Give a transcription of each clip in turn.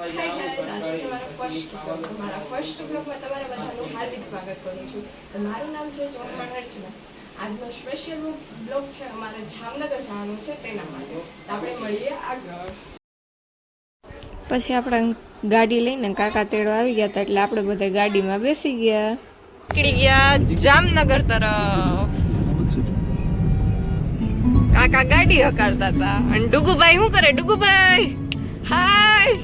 Hi guys, આજે છે મારો ફર્સ્ટ બ્લોગ. મારા ફર્સ્ટ બ્લોગમાં તમારા બધાનું હાર્દિક સ્વાગત કરું છું. મારું નામ છે ચોરમણ રચના. આજનો સ્પેશિયલ બ્લોગ છે અમારે જામનગર જવાનું છે તેના માટે. આપણે મળીએ આગળ. પછી આપણે ગાડી લઈને કાકા તેડો આવી ગયા હતા એટલે આપણે બધા ગાડીમાં બેસી ગયા, નીકળી ગયા જામનગર તરફ. કાકા ગાડી હકારતા હતા અને ડુગુભાઈ શું કરે? ડુગુભાઈ હાય.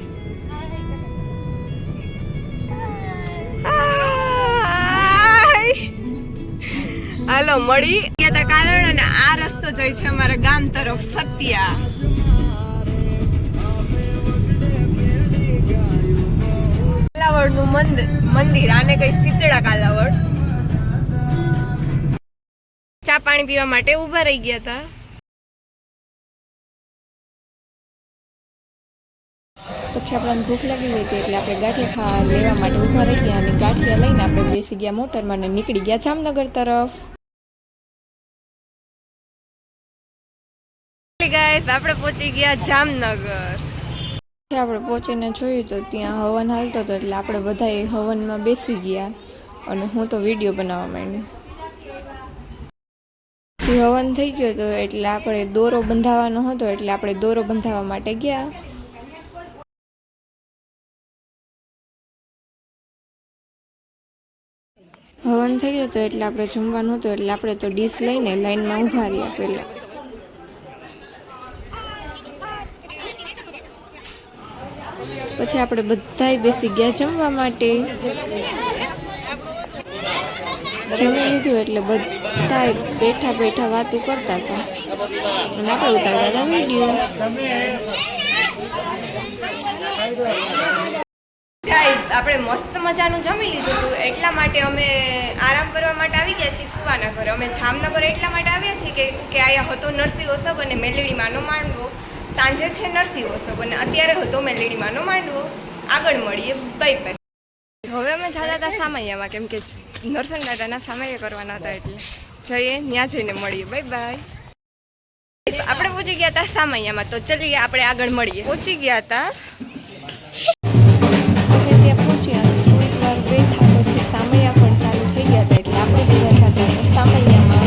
હાલો મળી ગયા તા કારણ અને આ રસ્તો જાય છે અમારા ગામ તરફ ફતિયા. કાલાવડ નું મંદિર આને કઈ શીતળા કાલાવડ. ચા પાણી પીવા માટે ઉભા રહી ગયા હતા. પછી આપણને ભૂખ લાગી ગઈ હતી એટલે આપણે ગાંઠિયા લેવા માટે ઊભા રહી ગયા અને ગાંઠિયા લઈને આપણે બેસી ગયા મોટરમાં અને નીકળી ગયા જામનગર તરફ. ગાઈસ આપણે પહોંચી ગયા જામનગર. આપણે પહોંચીને જોયું તો ત્યાં હવન હાલતો હતો એટલે આપણે બધા હવનમાં બેસી ગયા અને હું તો વિડીયો બનાવવા માંડી. પછી હવન થઈ ગયો હતો એટલે આપણે દોરો બંધાવવાનો હતો એટલે આપણે દોરો બંધાવવા માટે ગયા. હવન થઈ ગયો હતો એટલે આપણે જમવાનું હતું એટલે આપણે તો ડીશ લઈને લાઈનમાં ઊભા રહ્યા પહેલા. પછી આપણે બધાય બેસી ગયા જમવા માટે. જમી લીધું એટલે બધાય બેઠા બેઠા વાતો કરતા હતા અને આપણે ઉતારતા હતા વિડીયો. ગાઈસ આપણે મસ્ત મજાનું જમી લીધું હતું એટલા માટે અમે આરામ કરવા માટે આવી ગયા છીએ સુવાના ઘરે. અમે જામનગર એટલા માટે આવ્યા છીએ કે અહીંયા હતો નરસિંહોત્સવ અને મેલેડીમાંનો માંડવો. સાંજે છે નરસિંહોત્સવ અને અત્યારે હતો મેલેડીમાંનો માંડવો. આગળ મળીએ, બાય બાય. હવે અમે જતા હતા સામૈયામાં કેમ કે નરસંગ દાદાના સામૈયા કરવાના હતા એટલે જઈએ ત્યાં જઈને મળીએ, બાય બાય. આપણે પહોંચી ગયા હતા સામૈયામાં તો ચલીએ આપણે આગળ મળીએ. પહોંચી ગયા હતા થોડીક વાર બેઠા પછી સામૈયા પણ ચાલુ થઈ ગયા હતા એટલે આપણે બધા જતા હતા સામૈયામાં.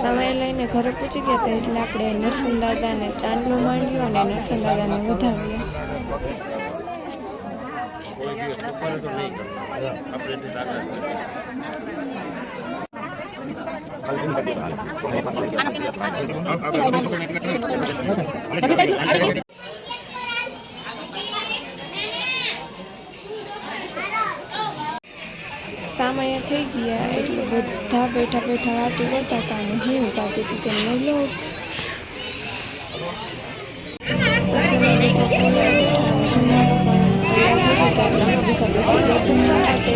સમય લઈને ઘરે પહોંચી ગયા હતા એટલે આપણે નરસિંહ દાદાને ચાંદલો માંડ્યો અને નરસિંહ દાદાને વધાવ્યા. સામૈયા થઈ ગયા એટલે બધા બેઠા બેઠા વાતો કરતા હતા અને હું ઉતારતી હતી તેમનો બ્લોગ. પછી અમે બધા જમવા બેઠા અને જમવાનું પણ તૈયાર થઈ ગયું એટલે અમે બધા બેસી ગયા જમવા માટે.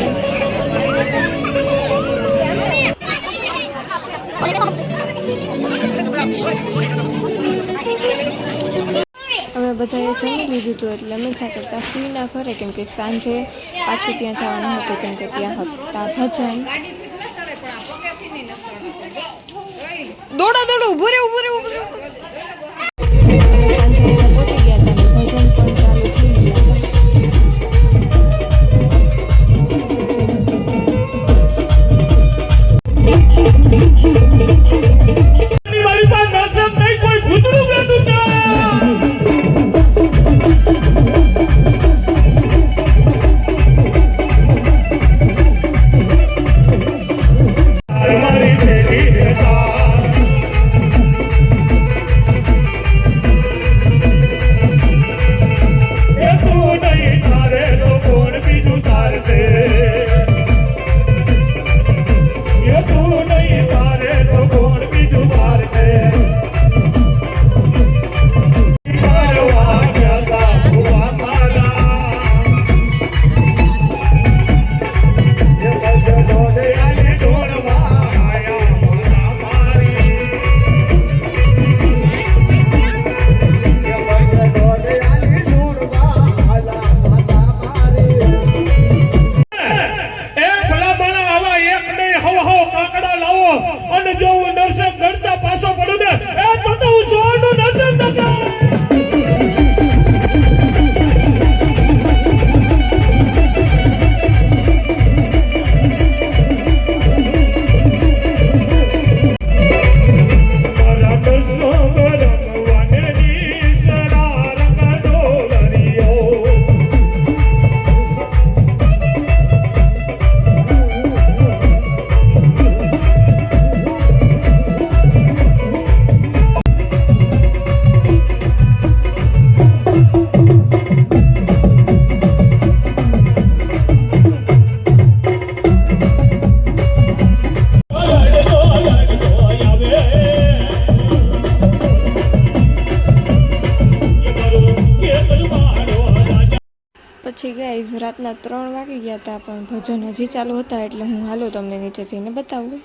અમે બધાએ જમી લીધું હતું એટલે અમે જા કરતા ફ્રીના ઘરે કેમ કે સાંજે પાછું ત્યાં જવાનું હતું કેમ કે ત્યાં હતા ભજન. દોડો દોડો ઉભો રે ઉભો રે ઉભો રે. સાંજે ત્યાં પહોંચી ગયા હતા અને ભજન પણ ચાલુ થઈ ગયા. પછી ગાઈઝ રાતના 3 વાગી ગયા હતા, પણ ભજન હજી ચાલુ હતા એટલે હું હાલો તમને નીચે જઈને બતાવું.